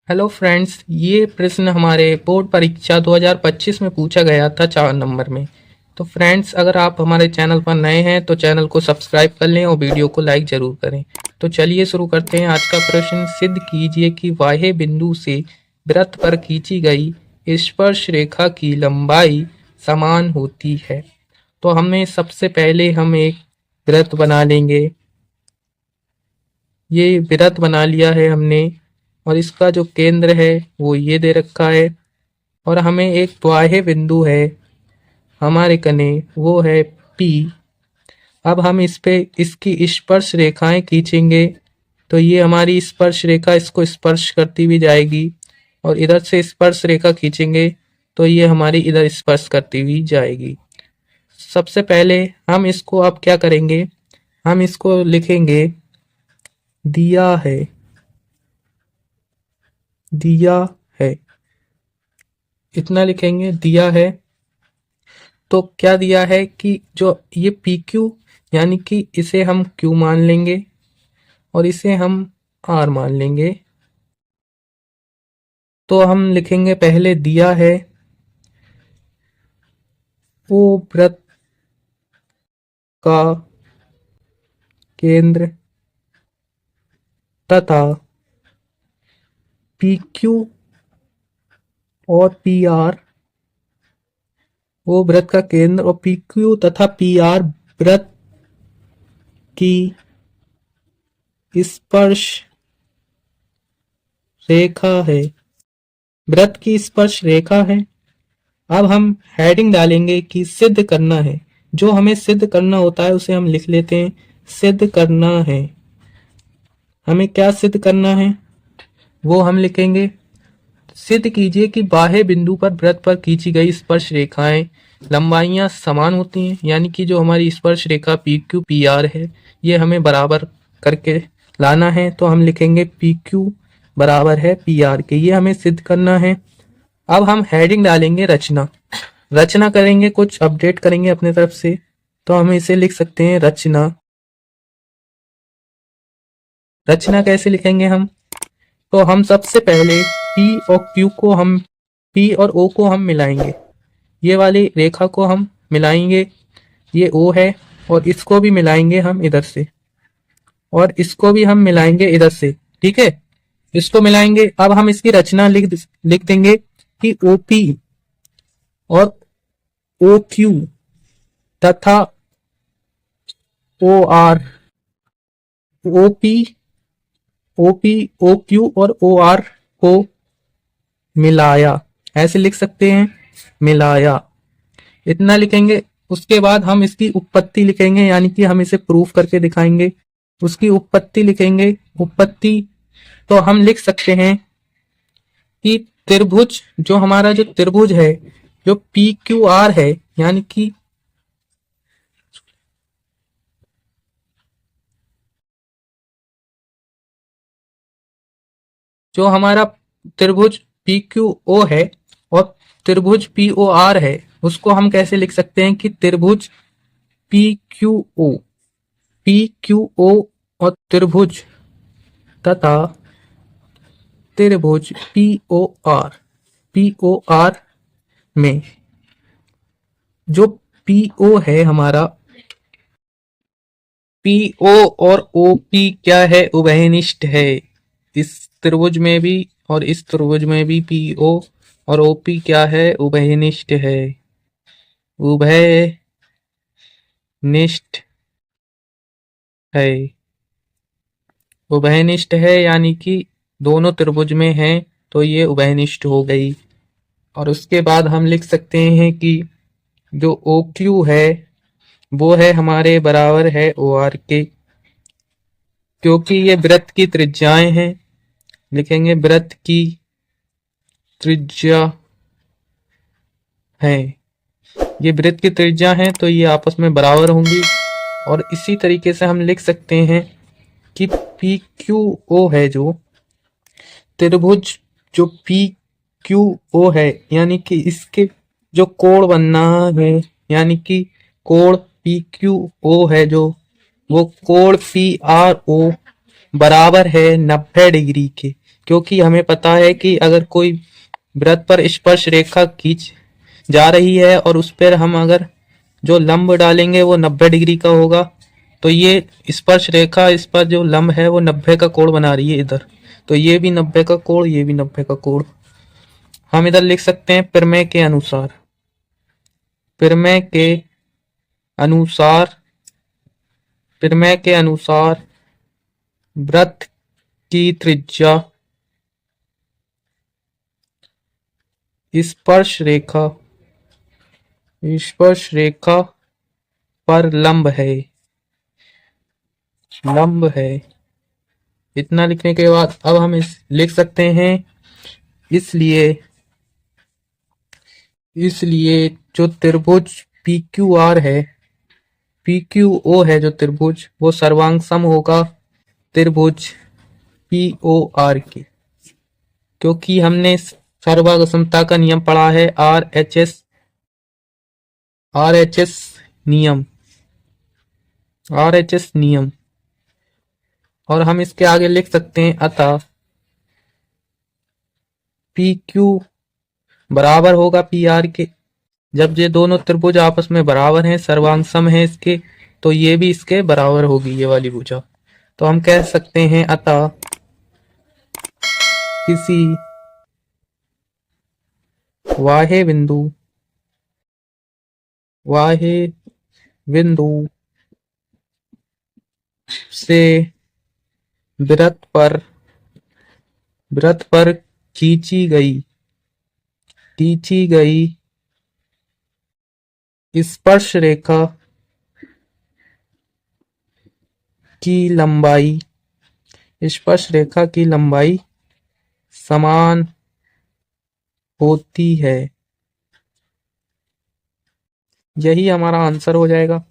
Hello friends, ये प्रश्न हमारे बोर्ड परीक्षा 2025 में पूछा गया था 4 नंबर में। तो फ्रेंड्स, अगर आप हमारे चैनल पर नए हैं तो चैनल को सब्सक्राइब कर लें और वीडियो को लाइक ज़रूर करें। तो चलिए शुरू करते हैं। आज का प्रश्न, सिद्ध कीजिए कि बाह्य बिंदु से वृत्त पर खींची गई स्पर्श रेखा की लंबाई समान होती है। तो हमें सबसे पहले हम एक वृत्त बना लेंगे। ये वृत्त बना लिया है हमने और इसका जो केंद्र है वो ये दे रखा है और हमें एक बाह्य बिंदु है हमारे कने, वो है P। अब हम इस पे इसकी स्पर्श रेखाएं खींचेंगे तो ये हमारी स्पर्श रेखा इसको स्पर्श करती हुई जाएगी और इधर से स्पर्श रेखा खींचेंगे तो ये हमारी इधर स्पर्श करती हुई जाएगी। सबसे पहले हम इसको अब क्या करेंगे, हम इसको लिखेंगे दिया है, दिया है, इतना लिखेंगे दिया है। तो क्या दिया है कि जो ये पी क्यू यानी कि इसे हम क्यू मान लेंगे और इसे हम आर मान लेंगे। तो हम लिखेंगे पहले दिया है वो वृत्त का केंद्र तथा पी क्यू और पी आर, वो वृत्त का केंद्र और पी क्यू तथा पी आर वृत्त की स्पर्श रेखा है, वृत्त की स्पर्श रेखा है। अब हम हेडिंग डालेंगे कि सिद्ध करना है। जो हमें सिद्ध करना होता है उसे हम लिख लेते हैं सिद्ध करना है। हमें क्या सिद्ध करना है वो हम लिखेंगे, सिद्ध कीजिए कि बाह्य बिंदु पर वृत्त पर खींची गई स्पर्श रेखाएं लंबाइयां समान होती हैं। यानी कि जो हमारी स्पर्श रेखा पी क्यू पी आर है ये हमें बराबर करके लाना है। तो हम लिखेंगे पी क्यू बराबर है पी आर के, ये हमें सिद्ध करना है। अब हम हेडिंग डालेंगे रचना, रचना करेंगे, कुछ अपडेट करेंगे अपने तरफ से। तो हम इसे लिख सकते हैं रचना। रचना कैसे लिखेंगे हम, तो हम सबसे पहले P और Q को हम P और O को हम मिलाएंगे, ये वाली रेखा को हम मिलाएंगे, ये O है और इसको भी मिलाएंगे हम इधर से और इसको भी हम मिलाएंगे इधर से, ठीक है, इसको मिलाएंगे। अब हम इसकी रचना लिख देंगे कि OP और OQ तथा OR, OP OP OQ और OR को मिलाया, ऐसे लिख सकते हैं मिलाया, इतना लिखेंगे। उसके बाद हम इसकी उत्पत्ति लिखेंगे, यानी कि हम इसे प्रूफ करके दिखाएंगे। उसकी उत्पत्ति लिखेंगे, उत्पत्ति तो हम लिख सकते हैं कि त्रिभुज, जो हमारा जो त्रिभुज है जो पी क्यू आर है, यानी कि जो हमारा त्रिभुज पी क्यू ओ है और त्रिभुज पी ओ आर है, उसको हम कैसे लिख सकते हैं कि त्रिभुज P Q O, P Q O और त्रिभुज तथा त्रिभुज पी ओ आर में जो पी ओ है हमारा, पी ओ और ओ पी क्या है, उभयनिष्ठ है। इस त्रिभुज में भी और इस त्रिभुज में भी पी ओ और ओ पी क्या है, उभयनिष्ठ है, उभयनिष्ठ है, उभयनिष्ठ है, यानी कि दोनों त्रिभुज में है तो ये उभयनिष्ठ हो गई। और उसके बाद हम लिख सकते हैं कि जो ओ क्यू है वो है हमारे बराबर है ओ आर के, क्योंकि ये वृत्त की त्रिज्याएं हैं। लिखेंगे वृत्त की त्रिज्या है, ये वृत्त की त्रिज्या है तो ये आपस में बराबर होंगी। और इसी तरीके से हम लिख सकते हैं कि पी क्यू ओ है, जो त्रिभुज जो पी क्यू ओ है, यानी कि इसके जो कोण बनना है, यानी कि कोण पी क्यू ओ है, जो वो कोण पी आर ओ बराबर है 90 डिग्री के, क्योंकि हमें पता है कि अगर कोई वृत्त पर स्पर्श रेखा खींच जा रही है और उस पर हम अगर जो लंब डालेंगे वो 90 डिग्री का होगा, तो ये स्पर्श रेखा इस पर जो लंब है वो 90 का कोण बना रही है इधर, तो ये भी 90 का कोण, ये भी 90 का कोण। हम इधर लिख सकते हैं प्रमेय के अनुसार, प्रमेय के अनुसार, प्रमेय के अनुसार वृत्त की त्रिज्या स्पर्श रेखा, स्पर्श रेखा पर लंब है, लंब है। इतना लिखने के बाद अब हम लिख सकते हैं, इसलिए इसलिए जो त्रिभुज पी क्यू आर है, पी क्यू ओ है जो त्रिभुज, वो सर्वांग सम होगा त्रिभुज पी ओ आर की, क्योंकि हमने सर्वांग समता का नियम पढ़ा है, आर एच एस नियम, आर एच एस नियम। और हम इसके आगे लिख सकते हैं अतः पी क्यू बराबर होगा पी आर के। जब ये दोनों त्रिभुज आपस में बराबर हैं, सर्वांग सम है इसके, तो ये भी इसके बराबर होगी ये वाली भुजा। तो हम कह सकते हैं अतः किसी वाह्य बिंदु, वाह्य बिंदु से वृत्त पर, वृत्त पर खींची गई स्पर्श रेखा की लंबाई, स्पर्श रेखा की लंबाई समान होती है। यही हमारा आंसर हो जाएगा।